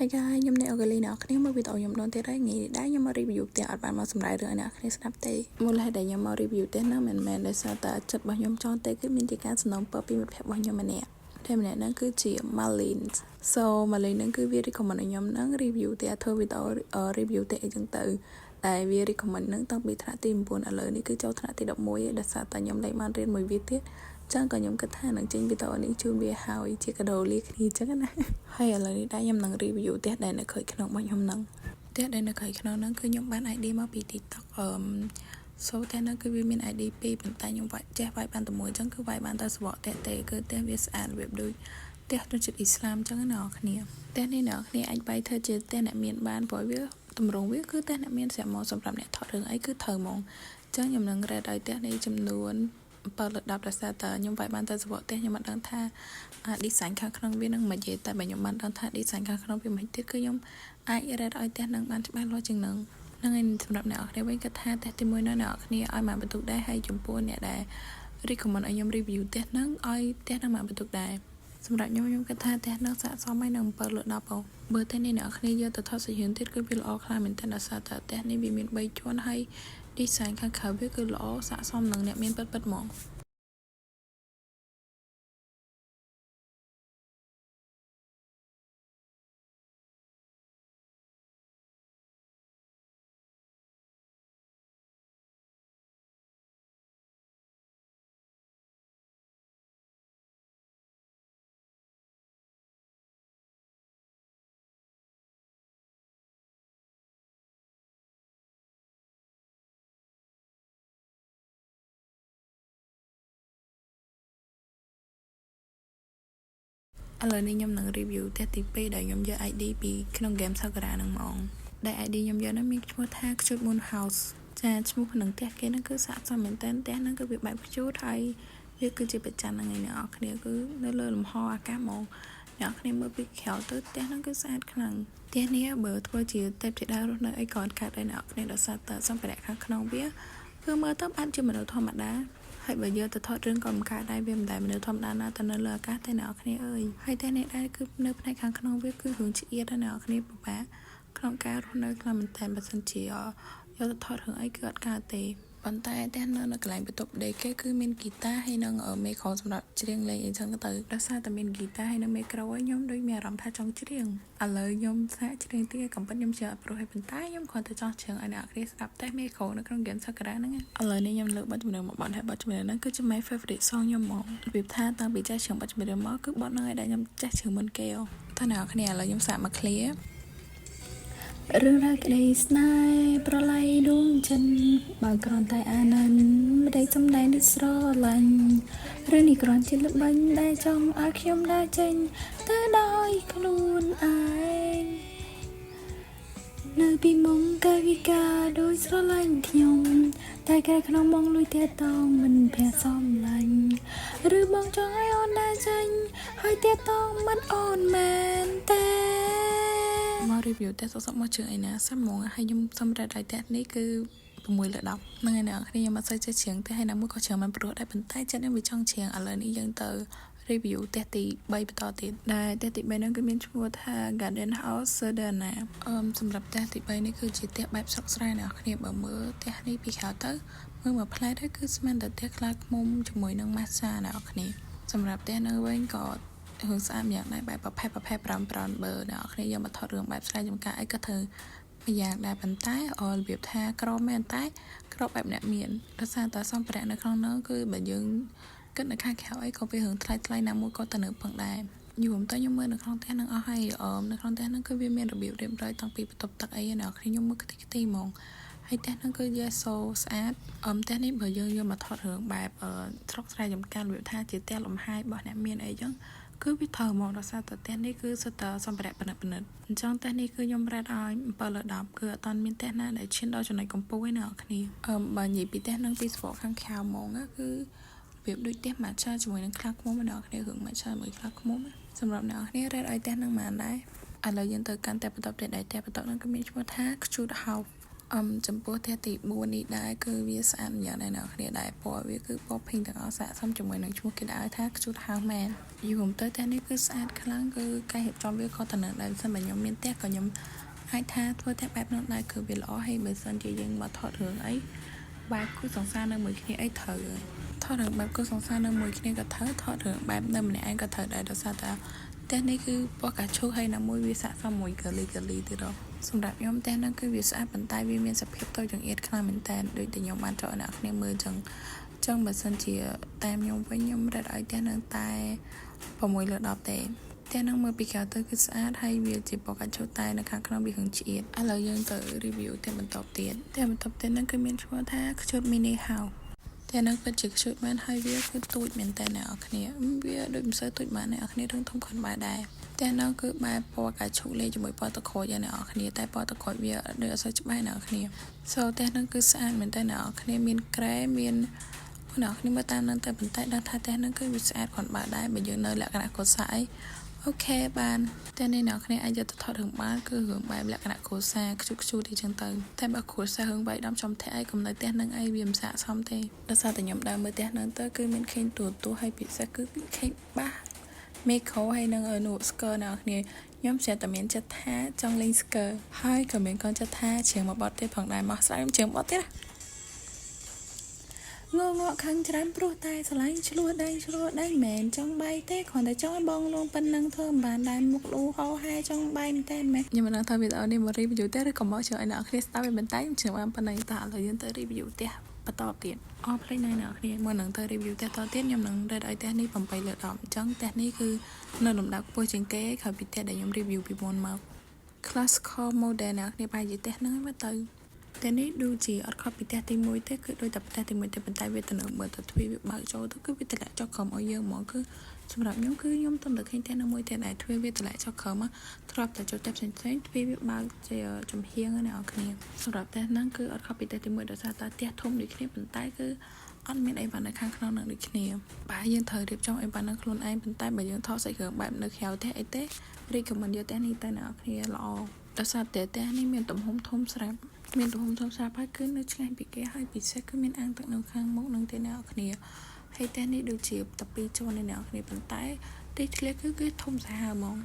Hi guys ខ្ញុំអ្នកអូកាលីអ្នកគ្នាមើលវីដេអូខ្ញុំដងទៀតហើយថ្ងៃនេះដែរខ្ញុំមក review ផ្ទះអត់បានមកសម្រាប់រឿងអ្នកគ្នាស្ដាប់ទេមូលហេតុដែលខ្ញុំមក review ផ្ទះហ្នឹងមិនមែនដោយសារតែចិត្តរបស់ខ្ញុំចង់ទេគឺមានជាការសំណូមពរពីមិត្តភក្តិរបស់ខ្ញុំម្នាក់តែម្នាក់ហ្នឹងគឺជា Malin so Malin ហ្នឹងគឺវា recommend ឲ្យខ្ញុំហ្នឹង review ផ្ទះធ្វើវីដេអូ review ផ្ទះអីចឹងទៅតែវា recommend ហ្នឹងតាំងពីថ្នាក់ទី9ឥឡូវនេះគឺចូលថ្នាក់ទី11ហើយដោយសារតែខ្ញុំលែងបានរៀនមួយវាទៀតចឹងក៏ខ្ញុំគិតថានឹងចេញវីដេអូនេះជូនវាហើយជាកាដូលាគ្នាចឹងណាហើយឥឡូវនេះដែរខ្ញុំនឹង review ផ្ទះដែលនៅខេត្តក្នុងរបស់ខ្ញុំហ្នឹងផ្ទះដែលនៅខេត្តក្នុងហ្នឹងគឺខ្ញុំបាន ID មកពី TikTok so ផ្ទះហ្នឹងគឺវាមាន ID ពីរប៉ុន្តែខ្ញុំចេះវាយបានតែមួយចឹងគឺវាយបានតែសបកផ្ទះទេគឺផ្ទះវាស្អាតរបៀបដូចផ្ទះដូចជាតិអ៊ីស្លាមចឹងណាអ្នកគ្នាផ្ទះនេះអ្នកគ្នាអាចវាយធ្វើជាផ្ទះអ្នកមានបានព្រោះវាតម្រង់វាគឺផ្ទះអ្នកមានស្រាប់មកសម្រាប់អ្នកថតរឿងអីគឺត្រូវហ្មងចឹងខ្ញុំនឹង rate ឲ្យផ្ទះនេះចំនួន7 លើ 10ដោយសារតែខ្ញុំវាយបានតែសបកផ្ទះខ្ញុំមិនដឹងថាdesign ខាងក្នុងវានឹងមិនទេតែបើខ្ញុំបានដឹងថា design ខាងក្នុងវាមិនទៀតគឺខ្ញុំអាច rate ឲ្យផ្ទះនឹងបានច្បាស់លាស់ជាងនឹងហ្នឹងហើយសម្រាប់អ្នកនរគ្នាវិញគាត់ថាផ្ទះទី1នៅអ្នកនរគ្នាឲ្យមកបន្ទុកដែរហើយចំពោះអ្នកដែល recommend ឲ្យខ្ញុំ review ផ្ទះហ្នឹងឲ្យផ្ទះហ្នឹងមកបន្ទុកដែរសម្រាប់ខ្ញុំគិតថាផ្ទះហ្នឹងស័ក្តិសមហើយនឹង7 លើ 10អូបើតែអ្នកនរគ្នាយកទៅថតសាច់រឿងទៀតគឺវាល្អខ្លាំងមែនតើដោយសារតែផ្ទះនេះវាមាន3ជាន់ហើយ design ខាងក្រៅវាគឺល្អស័ក្តិសមនឹងអ្នកមានពិតៗហ្មងឥឡូវនេះខ្ញុំនឹង review ផ្ទះទី2ដែលខ្ញុំយក ID ពីក្នុង game Sakura ហ្នឹងហ្មងដែល ID ខ្ញុំយកហ្នឹងមានឈ្មោះថា Cute Moon House ចាឈ្មោះក្នុងផ្ទះគេហ្នឹងគឺស័ក្តិសមមែនតើផ្ទះហ្នឹងគឺវាបែប cute ហើយវាគឺជាប្រច័ណ្ឌហ្នឹងឯអ្នកនរគ្នាគឺនៅលើលំហអាកាសហ្មងអ្នកនរគ្នាមើលពីក្រៅទៅផ្ទះហ្នឹងគឺស្អាតខ្លាំងផ្ទះនេះបើធ្វើជាទេពធីតារស់នៅអីក៏កើតដែរអ្នកនរគ្នាដោយសារតែសម្ភារៈខាងក្នុងវាគឺមើលទៅអាចជាមនុស្សធម្មតាហើយបើយកទៅថតរឿងក៏មិនកើតដែរវាមិនដែលមនុស្សធម្មតាណាទៅនៅលើអាកាសទេអ្នកនរគ្នាអើយហើយតែអ្នកដែរគឺនៅផ្នែកខាងក្នុងវាគឺរឿងឆ្អៀតណាអ្នកនរគ្នាពិបាកក្នុងការរស់នៅខ្លាំងមែនតើបើសិនជាយកទៅថតរឿងអីគឺអត់កើតទេប៉ុន្តែផ្ទះនៅកន្លែងបន្ទប់ដេកគេគឺមានហ្គីតាហើយនិងមេក្រូសម្រាប់ច្រៀងលេងអីចឹងទៅដោយសារតែមានហ្គីតាហើយនិងមេក្រូខ្ញុំដូចមានអារម្មណ៍ថាចង់ច្រៀងឥឡូវខ្ញុំសាកច្រៀងទៀតកំប៉ុតខ្ញុំជឿអត់ព្រោះហើយប៉ុន្តែខ្ញុំគ្រាន់តែចង់ច្រៀងឲ្យអ្នកគ្នាស្ដាប់តែមេក្រូនៅក្នុង game Sakura ហ្នឹងឥឡូវនេះខ្ញុំលើកបទចម្រៀងមកបទហើយបទចម្រៀងហ្នឹងគឺជា my favorite song ខ្ញុំហ្មងរបៀបថាតាំងពីចេះច្រៀងបទចម្រៀងមកគឺបទហ្នឹងឯងដែលខ្ញុំចេះច្រៀងមុនគេតើអ្នកគ្នាឥឡូវខ្ញុំសាកមក clear រឿងរ៉ាវក្តីស្នេហ៍ប្រឡ័យដួងចិត្តបើគ្រាន់តែអាណិនមិនได้សំដែងដូចស្រឡាញ់ឬនេះគ្រាន់ជាល្បិញដែលចង់ឲ្យខ្ញុំដើរចេញទៅដោយខ្លួនឯងនៅពីមុំកាយវិការដូចស្រឡាញ់ខ្ញុំតែកែក្នុងបងលួយតែតងមិនភ័ក្រសំឡាញ់ឬបងចង់ឲ្យអូនដើរចេញហើយតែតងមិនអូនមែនតែមក review តែសក់មកជើងឯណាសាំហ្មងហើយខ្ញុំសម្រាប់ឲ្យតែនេះគឺ6 លើ 10ហ្នឹងហើយអ្នកគ្នាខ្ញុំអត់សូវចេះច្រៀងទេហើយណាមួយក៏ច្រៀងមិនព្រោះដែរប៉ុន្តែចិត្តខ្ញុំវាចង់ច្រៀងឥឡូវនេះយើងទៅ review ផ្ទះទី3បន្តទៀតដែលផ្ទះទី3ហ្នឹងគឺមានឈ្មោះថា Garden House Sedana សម្រាប់ផ្ទះទី3នេះគឺជាផ្ទះបែបស្រុកស្រែអ្នកគ្នាបើមើលផ្ទះនេះពីក្រៅទៅមើលមកផ្លែទៅគឺស្មានតែផ្ទះខ្លាឃ្មុំជាមួយនឹង Massa អ្នកគ្នាសម្រាប់ផ្ទះនៅវិញក៏រឿងស្អាតយ៉ាងដែរបែបប្រភេទ5បើអ្នកគ្នាយកមកថតរឿងបែបស្រែចម្ការអីក៏ធ្វើមួយយ៉ាងដែរប៉ុន្តែរបៀបថាក្រមែនតែក្របែបអ្នកមានដោយសារតែសម្ភារៈនៅក្នុងនោះគឺបើយើងគិតនៅខាងក្រៅអីក៏វារឿងថ្លៃណាមួយក៏ទៅនៅផងដែរយូរតែខ្ញុំមើលនៅក្នុងផ្ទះនឹងអស់ហើយនៅក្នុងផ្ទះនឹងគឺវាមានរបៀបរៀបរយតាំងពីបន្ទប់ទឹកអីណាគ្នាខ្ញុំមើលខ្ទេចខ្ទីហ្មងហើយផ្ទះនឹងគឺយកសូស្អាតផ្ទះនេះបើយើងយកមកថតរឿងបែបស្រុកស្រែចម្ការរបៀបថាជាផ្ទះលំហែរបស់អ្នកមានអីចឹងគឺវាត្រូវហ្មងដោយសារតែផ្ទះនេះគឺសុទ្ធតែសម្ភារៈពិនិត្យអញ្ចឹងផ្ទះនេះគឺខ្ញុំរ៉េតឲ្យ7 លើ 10គឺអត់តាន់មានផ្ទះណាដែលឈានដល់ចំណុចកំពូលឯណាគ្នាបើនិយាយពីផ្ទះនឹងពីស្វកខាងក្រៅហ្មងគឺរបៀបដូចផ្ទះម៉ាឆាជាមួយនឹងខ្លាឃ្មុំអ្នកគ្នារឿងម៉ាឆាជាមួយខ្លាឃ្មុំសម្រាប់អ្នកគ្នារ៉េតឲ្យផ្ទះនឹងបានដែរឥឡូវយើងទៅកាន់តែបន្តផ្ទះដែរផ្ទះបន្តនឹងគឺមានឈ្មោះថា Cute House ចំពោះផ្ទះទី4នេះដែរគឺវាស្អាតយ៉ាងណាស់គ្នាដែរពណ៌វាគឺពណ៌ pink ទាំងអស់សាកសមជាមួយនឹងឈ្មោះគេដែរថា Cute House Man យូរទៅផ្ទះនេះគឺស្អាតខ្លាំងគឺការរៀបចំវាក៏តំណឹងដែរសិនបើខ្ញុំមានផ្ទះក៏ខ្ញុំអាចថាធ្វើផ្ទះបែបនោះដែរគឺវាល្អហើយបើសិនជាយើងមកថតរឿងអីបែបគូសង្សារនៅមួយគ្នាអីត្រូវថតរឿងបែបគូសង្សារនៅមួយគ្នាក៏ត្រូវថតរឿងបែបនៅម្នាក់ឯងក៏ត្រូវដែរដោយសារតែផ្ទះនេះគឺពណ៌កាឈូហើយណាមួយវាសាកសមមួយ girly ទៀតដល់សម្រាប់ខ្ញុំផ្ទះហ្នឹងគឺវាស្អាតប៉ុន្តែវាមានសភាពតូចចង្អៀតខ្លាំងមែនតើដូចតែខ្ញុំបានចោលអ្នកគ្នាមើលចឹងបើសិនជាតាមខ្ញុំវិញខ្ញុំរត់ឲ្យផ្ទះហ្នឹងតែ6លើ10ទេផ្ទះហ្នឹងមើលពីក្រៅទៅគឺស្អាតហើយវាជាពណ៌កាឈូតែនៅខាងក្នុងវាហឹងឆ្អៀតឥឡូវយើងទៅ review ផ្ទះបន្តទៀតហ្នឹងគឺមានឈ្មោះថា Cute Mini House ផ្ទះហ្នឹងពិតជា cute មែនហើយវាគឺទូចមែនតើអ្នកនរគ្នាវាដូចមិនសូវទូចបានអ្នកនរគ្នារឿងធំខុនបែបដែរផ្ទះហ្នឹងគឺបែបពណ៌កាឈូលេជាមួយពណ៌ទឹកក្រូចអ្នកនរគ្នាតែពណ៌ទឹកក្រូចវាដូចអត់សូវច្បាស់អ្នកនរគ្នាផ្ទះហ្នឹងគឺស្អាតមែនតើអ្នកនរគ្នាមានក្រែមានអ្នកនរគ្នាមើលតាមហ្នឹងទៅប៉ុន្តែដឹងថាផ្ទះហ្នឹងគឺវាស្អាតគ្រាន់បើដែរបើយើងនៅលក្ខណៈកុសអីអូខេបានតែនេះអ្នកគ្នាអាចយកទៅថតរឿងបានគឺរឿងបែបលក្ខណៈគ្រួសារខ្ជូតអីចឹងទៅតែបើគ្រួសាររឿងបែបដំចំធាក់អីកុំនៅផ្ទះហ្នឹងអីវាមិនស័ក្តិសមទេដោយសារតែខ្ញុំដើរមើលផ្ទះហ្នឹងទៅគឺមានខេងទូហើយពិសេសគឺខេងបាសមេក្រូហើយនឹងនោះស្គរអ្នកគ្នាខ្ញុំស្រាប់តែមានចិត្តថាចង់លេងស្គរហើយក៏មានកូនចិត្តថាជើងមកបត់ទៀតផងដែរមកស្រាយខ្ញុំជើងបត់ទៀតងក់ខាងច្រើនព្រោះតែស្រឡាញ់ឆ្លោះដៃមែនចង់បាយទេគ្រាន់តែចង់ឲ្យបងលងប៉ុណ្ណឹងធ្វើមិនបានដែរមុខលូហោហែចង់បាយមែនតើមែនខ្ញុំមិនដឹងថាវីដេអូនេះមក review ទេឬក៏មកជួយឲ្យអ្នកគ្នាស្ដាប់វាបន្តែខ្ញុំជឿបានប៉ុណ្ណឹងតើឥឡូវយើងទៅ review ផ្ទះបន្តទៀតផ្លេចអ្នកគ្នាមុននឹងទៅ review ផ្ទះតទៀតខ្ញុំនឹងរត់ឲ្យផ្ទះនេះ8លើ10អញ្ចឹងផ្ទះនេះគឺនៅលំដាប់ខ្ពស់ជាងគេក្រោយពីផ្ទះដែលខ្ញុំ review ពីមុនមក classical model អ្នកគ្នាបែរជាផ្ទះហ្នឹងមកទៅតែនេះដូចជាអត់ខុសពីផ្ទះទី1ទេគឺដូចតែផ្ទះទី1ទេប៉ុន្តែវាទៅនៅមើលទៅទ្វារវាបើកចូលទៅគឺវាតម្លាក់ចុះក្រោមឲ្យយើងហ្មងគឺសម្រាប់ខ្ញុំគឺខ្ញុំទំតែឃើញផ្ទះនៅមួយទៀតដែលទ្វារវាតម្លាក់ចុះក្រោមមកធ្លាប់តែចូលផ្ទះផ្សេងទ្វារវាបើកជាចំហៀងណាអ្នកគ្នាសម្រាប់ផ្ទះហ្នឹងគឺអត់ខុសពីផ្ទះទី1ដោយសារតែផ្ទះធំដូចគ្នាប៉ុន្តែគឺអត់មានអីបាននៅខាងក្នុងនឹងដូចគ្នាបើយើងត្រូវរៀបចំអីបាននៅខ្លួនឯងប៉ុន្តែបើយើងថតសាច់គ្រឿងបែបនៅក្រៅផ្ទះអីទេរីកមិនយកផ្ទះនេះទៅអ្នកគ្នាល្អដោយសារតែផ្ទះនេះមានទំហំធំស្រាប់ហើយគឺនៅឆ្ងាយពីគេហើយពិសេសគឺមានអាងទឹកនៅខាងមុខនឹងទេអ្នកគ្នាហើយផ្ទះនេះដូចជា12ជាន់អ្នកគ្នាប៉ុន្តែទីធ្លាគឺធំសាហាវហ្មង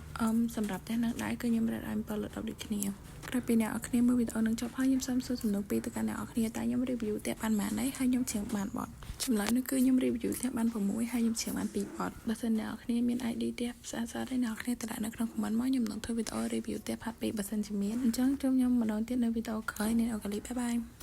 សម្រាប់ផ្ទះនឹងដែរគឺខ្ញុំរត់ឲ្យ7លើ10ដូចគ្នាក្រោយពីអ្នកគ្នាមើលវីដេអូនឹងចប់ហើយខ្ញុំសូមសួរសំណួរពីរទៅកាន់អ្នកគ្នាតែខ្ញុំ review ផ្ទះបានប៉ុន្មានហើយខ្ញុំច្រៀងបានបទចម្លើយនោះគឺខ្ញុំ review ផ្ទះបាន6ហើយខ្ញុំច្រៀងបាន2បទបើសិនអ្នកគ្នាមាន ID ផ្ទះស្អាតៗហើយអ្នកគ្នាទៅដាក់នៅក្នុង comment មកខ្ញុំនឹងធ្វើវីដេអូ review ផ្ទះផាត់2បើសិនជាមានអញ្ចឹងជួបខ្ញុំម្ដងទៀតនៅវីដេអូក្រោយនៃអូកាលីបាយបាយ